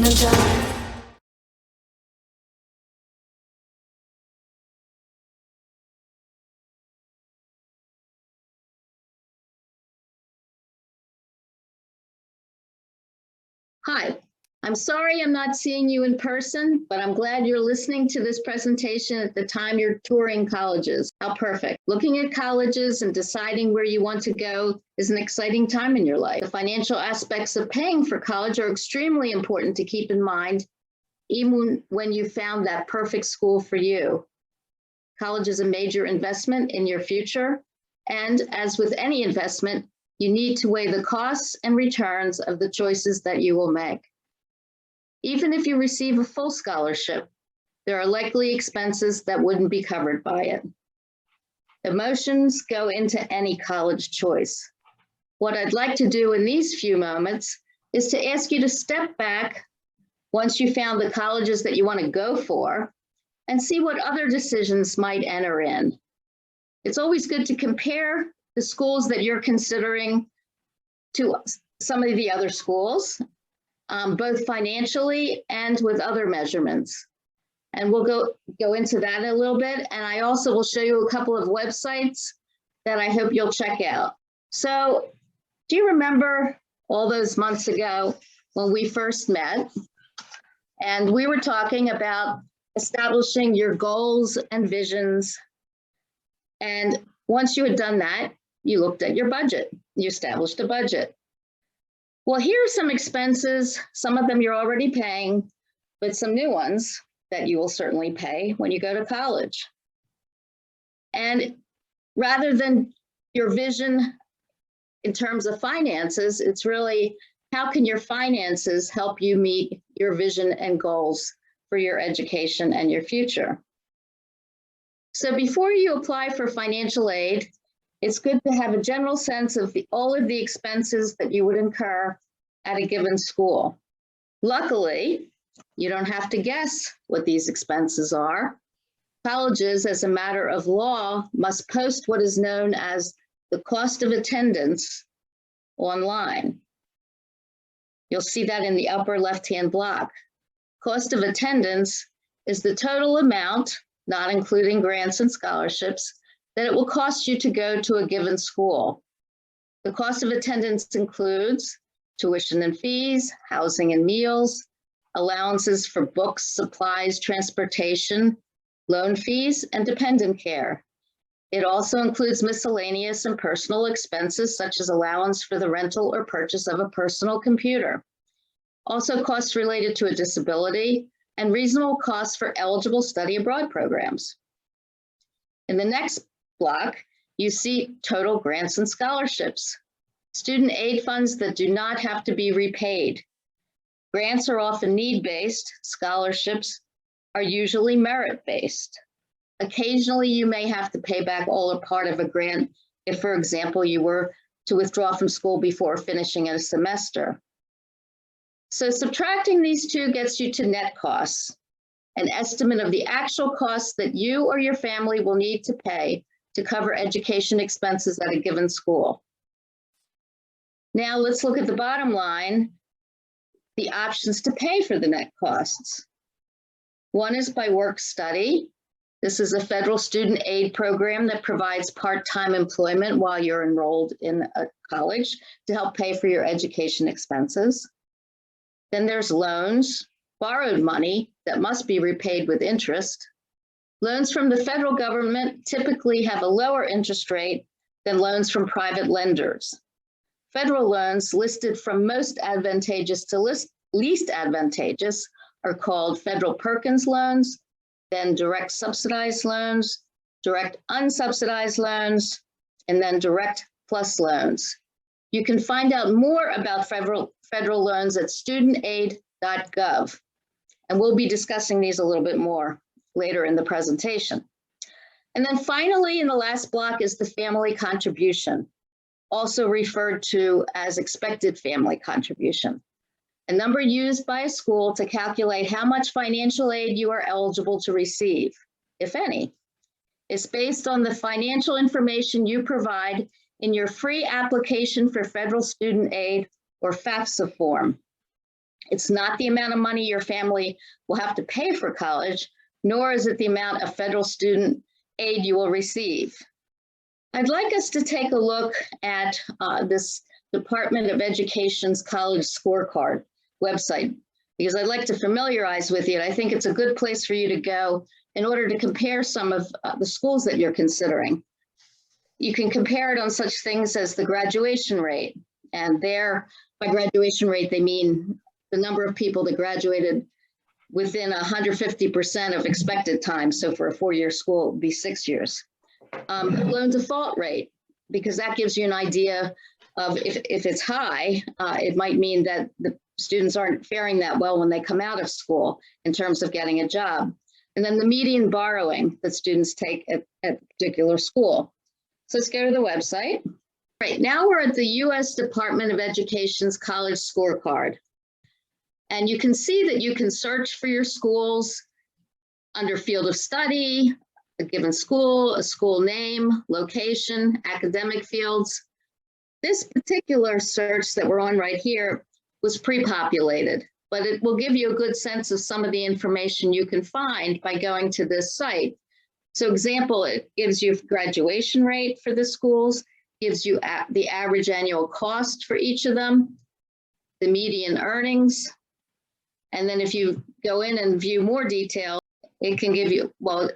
No time. Hi, I'm sorry I'm not seeing you in person, but I'm glad you're listening to this presentation at the time you're touring colleges. How perfect. Looking at colleges and deciding where you want to go is an exciting time in your life. The financial aspects of paying for college are extremely important to keep in mind, even when you found that perfect school for you. College is a major investment in your future, and as with any investment, you need to weigh the costs and returns of the choices that you will make. Even if you receive a full scholarship, there are likely expenses that wouldn't be covered by it. Emotions go into any college choice. What I'd like to do in these few moments is to ask you to step back once you found the colleges that you want to go for and see what other decisions might enter in. It's always good to compare the schools that you're considering to some of the other schools, both financially and with other measurements. And we'll go into that a little bit. And I also will show you a couple of websites that I hope you'll check out. So do you remember all those months ago when we first met? And we were talking about establishing your goals and visions. And once you had done that, you looked at your budget. You established a budget. Well, here are some expenses. Some of them you're already paying, but some new ones that you will certainly pay when you go to college. And rather than your vision in terms of finances, it's really how can your finances help you meet your vision and goals for your education and your future. So before you apply for financial aid, it's good to have a general sense of all of the expenses that you would incur at a given school. Luckily, you don't have to guess what these expenses are. Colleges, as a matter of law, must post what is known as the cost of attendance online. You'll see that in the upper left-hand block. Cost of attendance is the total amount, not including grants and scholarships, that it will cost you to go to a given school. The cost of attendance includes tuition and fees, housing and meals, allowances for books, supplies, transportation, loan fees, and dependent care. It also includes miscellaneous and personal expenses such as allowance for the rental or purchase of a personal computer. Also costs related to a disability and reasonable costs for eligible study abroad programs. In the next block, you see total grants and scholarships, student aid funds that do not have to be repaid. Grants are often need-based, scholarships are usually merit-based. Occasionally, you may have to pay back all or part of a grant if, for example, you were to withdraw from school before finishing a semester. So subtracting these two gets you to net costs, an estimate of the actual costs that you or your family will need to pay to cover education expenses at a given school. Now let's look at the bottom line, the options to pay for the net costs. One is by work study. This is a federal student aid program that provides part-time employment while you're enrolled in a college to help pay for your education expenses. Then there's loans, borrowed money that must be repaid with interest. Loans from the federal government typically have a lower interest rate than loans from private lenders. Federal loans listed from most advantageous to least advantageous are called federal Perkins loans, then direct subsidized loans, direct unsubsidized loans, and then direct plus loans. You can find out more about federal loans at studentaid.gov, and we'll be discussing these a little bit more later in the presentation. And then finally, in the last block is the family contribution, also referred to as expected family contribution, a number used by a school to calculate how much financial aid you are eligible to receive, if any. It's based on the financial information you provide in your free application for federal student aid or FAFSA form. It's not the amount of money your family will have to pay for college, nor is it the amount of federal student aid you will receive. I'd like us to take a look at this Department of Education's College Scorecard website, because I'd like to familiarize with you. I think it's a good place for you to go in order to compare some of the schools that you're considering. You can compare it on such things as the graduation rate. And there, by graduation rate, they mean the number of people that graduated within 150% of expected time. So for a 4-year school, it would be 6 years. Loan default rate, because that gives you an idea of if it's high, it might mean that the students aren't faring that well when they come out of school in terms of getting a job. And then the median borrowing that students take at a particular school. So let's go to the website. Right now we're at the U.S. Department of Education's College Scorecard. And you can see that you can search for your schools under field of study, a given school, a school name, location, academic fields. This particular search that we're on right here was pre-populated, but it will give you a good sense of some of the information you can find by going to this site. So example, it gives you graduation rate for the schools, gives you the average annual cost for each of them, the median earnings. And then if you go in and view more detail, it can give you, well,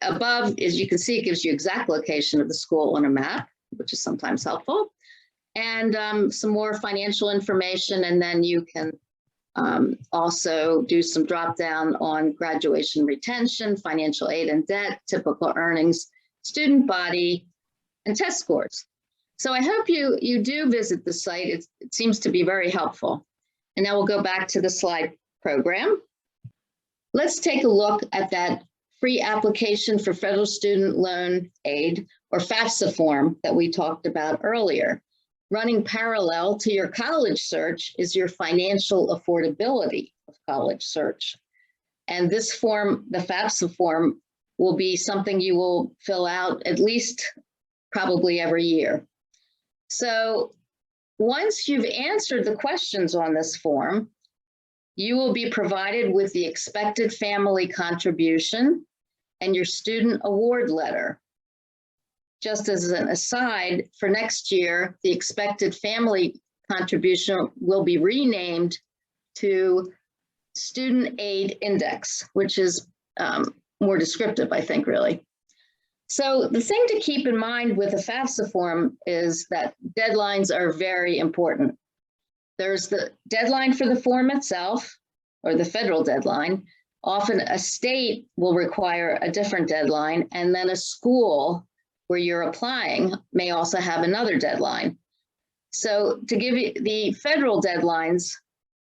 above, as you can see, it gives you exact location of the school on a map, which is sometimes helpful, and some more financial information. And then you can also do some drop down on graduation retention, financial aid and debt, typical earnings, student body, and test scores. So I hope you do visit the site. It seems to be very helpful. And now we'll go back to the slide program. Let's take a look at that free application for federal student loan aid, or FAFSA form that we talked about earlier. Running parallel to your college search is your financial affordability of college search. And this form, the FAFSA form, will be something you will fill out at least probably every year. So once you've answered the questions on this form, you will be provided with the expected family contribution and your student award letter. Just as an aside, for next year, the expected family contribution will be renamed to Student Aid Index, which is more descriptive, I think, really. So the thing to keep in mind with a FAFSA form is that deadlines are very important. There's the deadline for the form itself, or the federal deadline. Often a state will require a different deadline, and then a school where you're applying may also have another deadline. So to give you, the federal deadlines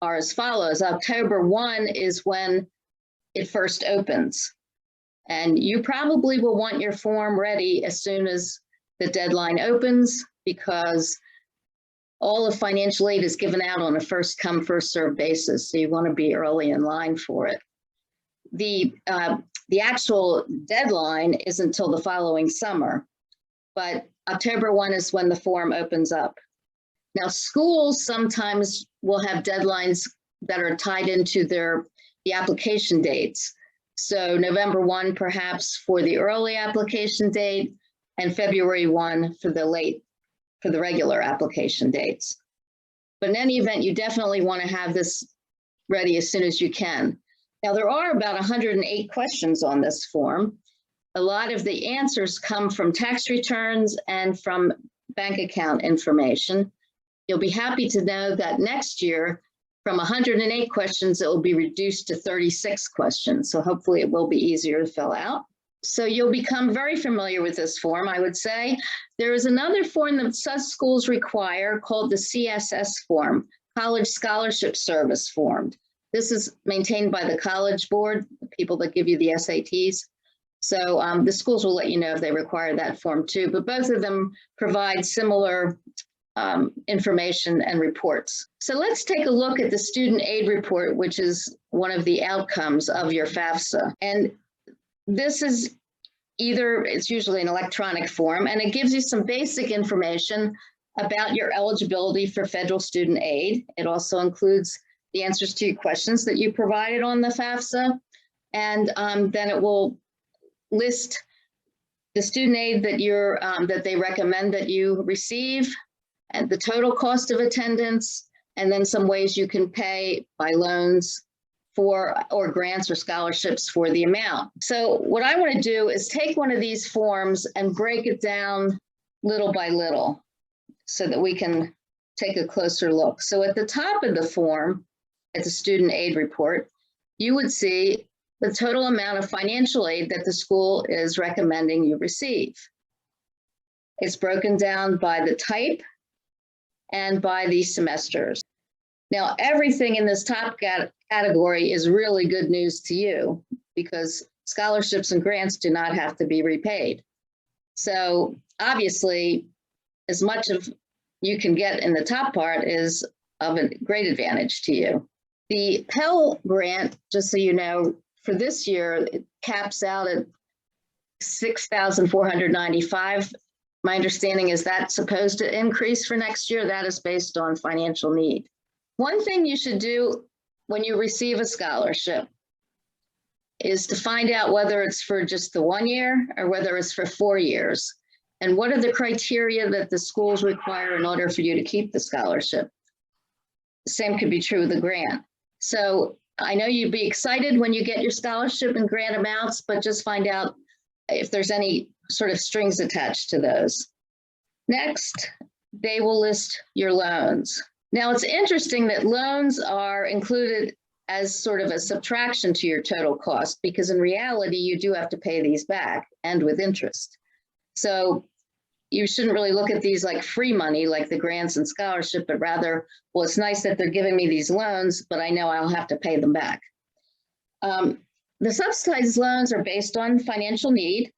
are as follows. October 1 is when it first opens. And you probably will want your form ready as soon as the deadline opens, because all of financial aid is given out on a first come, first served basis. So you want to be early in line for it. The actual deadline isn't until the following summer, but October 1 is when the form opens up. Now, schools sometimes will have deadlines that are tied into the application dates. So November 1, perhaps for the early application date, and February 1 for the regular application dates. But in any event, you definitely want to have this ready as soon as you can. Now, there are about 108 questions on this form. A lot of the answers come from tax returns and from bank account information. You'll be happy to know that next year, from 108 questions, it will be reduced to 36 questions. So hopefully it will be easier to fill out. So you'll become very familiar with this form, I would say. There is another form that some schools require called the CSS form, College Scholarship Service form. This is maintained by the College Board, the people that give you the SATs. So the schools will let you know if they require that form too, but both of them provide similar information and reports. So let's take a look at the student aid report, which is one of the outcomes of your FAFSA. And this is it's usually an electronic form, and it gives you some basic information about your eligibility for federal student aid. It also includes the answers to your questions that you provided on the FAFSA, and then it will list the student aid that that they recommend that you receive, and the total cost of attendance, and then some ways you can pay by loans or grants or scholarships for the amount. So what I want to do is take one of these forms and break it down little by little so that we can take a closer look. So at the top of the form, at the student aid report, you would see the total amount of financial aid that the school is recommending you receive. It's broken down by the type and by the semesters. Now, everything in this top category is really good news to you because scholarships and grants do not have to be repaid. So obviously, as much of you can get in the top part is of a great advantage to you. The Pell Grant, just so you know, for this year, it caps out at $6,495. My understanding is that's supposed to increase for next year. That is based on financial need. One thing you should do when you receive a scholarship is to find out whether it's for just the 1 year or whether it's for 4 years. And what are the criteria that the schools require in order for you to keep the scholarship? The same could be true with the grant. So I know you'd be excited when you get your scholarship and grant amounts, but just find out if there's any sort of strings attached to those. Next, they will list your loans. Now, it's interesting that loans are included as sort of a subtraction to your total cost, because in reality, you do have to pay these back and with interest. So you shouldn't really look at these like free money, like the grants and scholarship, but rather, well, it's nice that they're giving me these loans, but I know I'll have to pay them back. The subsidized loans are based on financial need.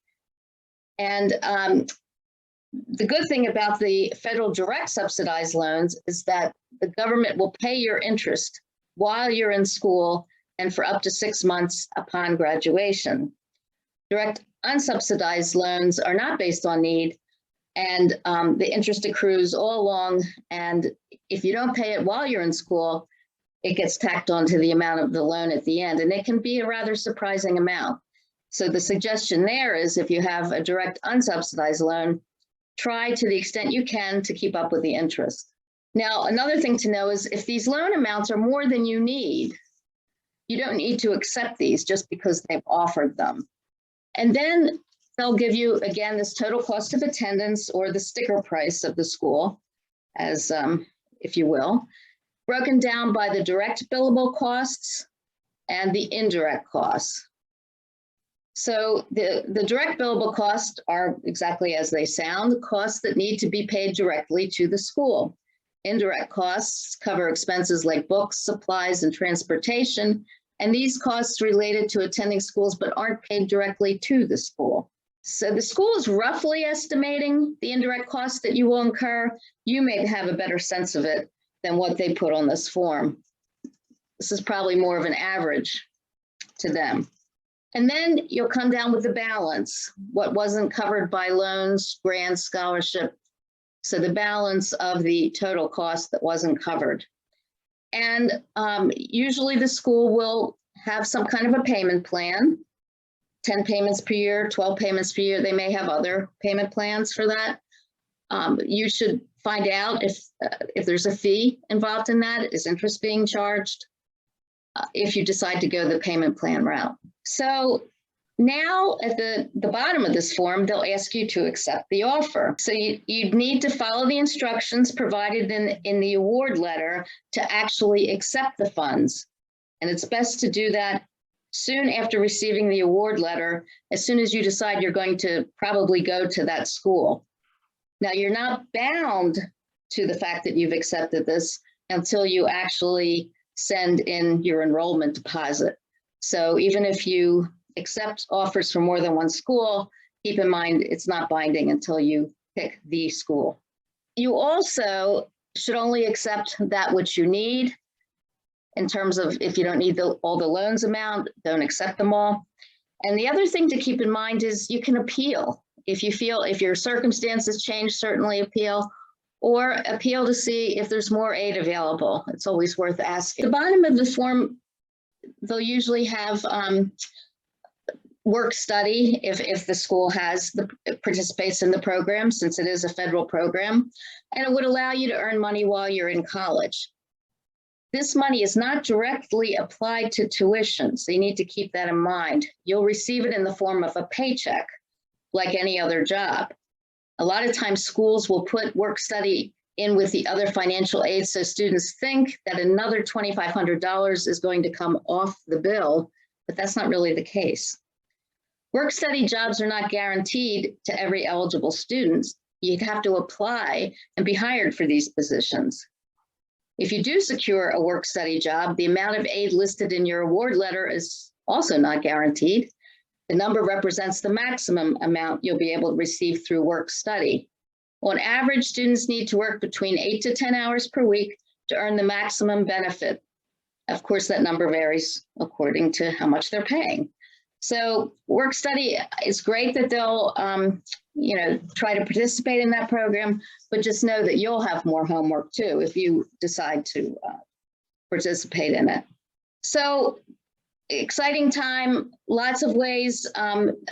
And the good thing about the federal direct subsidized loans is that the government will pay your interest while you're in school and for up to 6 months upon graduation. Direct unsubsidized loans are not based on need, and the interest accrues all along. And if you don't pay it while you're in school, it gets tacked onto the amount of the loan at the end, and it can be a rather surprising amount. So the suggestion there is if you have a direct unsubsidized loan, try to the extent you can to keep up with the interest. Now, another thing to know is if these loan amounts are more than you need, you don't need to accept these just because they've offered them. And then they'll give you, again, this total cost of attendance or the sticker price of the school, as if you will, broken down by the direct billable costs and the indirect costs. So the direct billable costs are exactly as they sound, costs that need to be paid directly to the school. Indirect costs cover expenses like books, supplies, and transportation, and these costs related to attending schools but aren't paid directly to the school. So the school is roughly estimating the indirect costs that you will incur. You may have a better sense of it than what they put on this form. This is probably more of an average to them. And then you'll come down with the balance, what wasn't covered by loans, grants, scholarship. So the balance of the total cost that wasn't covered. And usually the school will have some kind of a payment plan, 10 payments per year, 12 payments per year. They may have other payment plans for that. You should find out if there's a fee involved in that. Is interest being charged? If you decide to go the payment plan route. So now at the bottom of this form, they'll ask you to accept the offer. So you'd need to follow the instructions provided in the award letter to actually accept the funds. And it's best to do that soon after receiving the award letter, as soon as you decide you're going to probably go to that school. Now, you're not bound to the fact that you've accepted this until you actually send in your enrollment deposit. So even if you accept offers from more than one school, keep in mind it's not binding until you pick the school. You also should only accept that which you need. In terms of if you don't need all the loans amount, don't accept them all. And the other thing to keep in mind is you can appeal. If you feel, if your circumstances change, certainly appeal, or appeal to see if there's more aid available. It's always worth asking. At the bottom of the form, they'll usually have work study if the school participates in the program, since it is a federal program, and it would allow you to earn money while you're in college. This money is not directly applied to tuition, so you need to keep that in mind. You'll receive it in the form of a paycheck, like any other job. A lot of times schools will put work study in with the other financial aid, so students think that another $2,500 is going to come off the bill, but that's not really the case. Work study jobs are not guaranteed to every eligible student. You'd have to apply and be hired for these positions. If you do secure a work study job, the amount of aid listed in your award letter is also not guaranteed. The number represents the maximum amount you'll be able to receive through work study. On average, students need to work between 8 to 10 hours per week to earn the maximum benefit. Of course, that number varies according to how much they're paying. So work study, it's great that they'll try to participate in that program, but just know that you'll have more homework too if you decide to participate in it. So exciting time, lots of ways,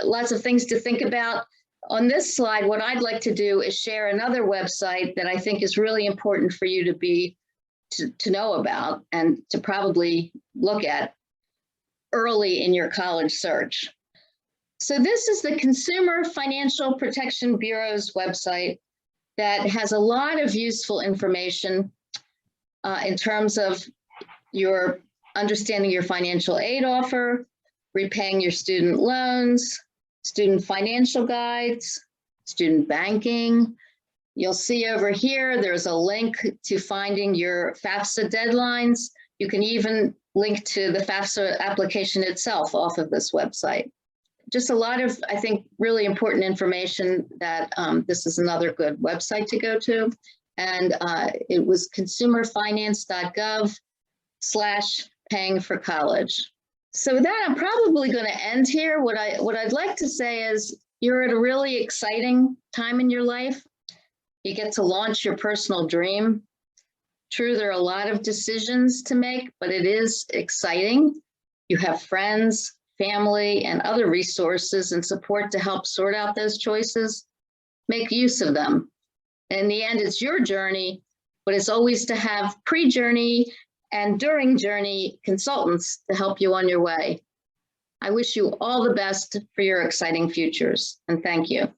lots of things to think about. On this slide, what I'd like to do is share another website that I think is really important for you to know about and to probably look at early in your college search. So this is the Consumer Financial Protection Bureau's website that has a lot of useful information in terms of your understanding your financial aid offer, repaying your student loans, student financial guides, student banking. You'll see over here, there's a link to finding your FAFSA deadlines. You can even link to the FAFSA application itself off of this website. Just a lot of, I think, really important information that this is another good website to go to. And it was consumerfinance.gov/paying for college. So with that, I'm probably going to end here. What I'd like to say is you're at a really exciting time in your life. You get to launch your personal dream. True, there are a lot of decisions to make, but it is exciting. You have friends, family, and other resources and support to help sort out those choices. Make use of them. In the end, it's your journey, but it's always to have pre-journey and during journey consultants to help you on your way. I wish you all the best for your exciting futures, and thank you.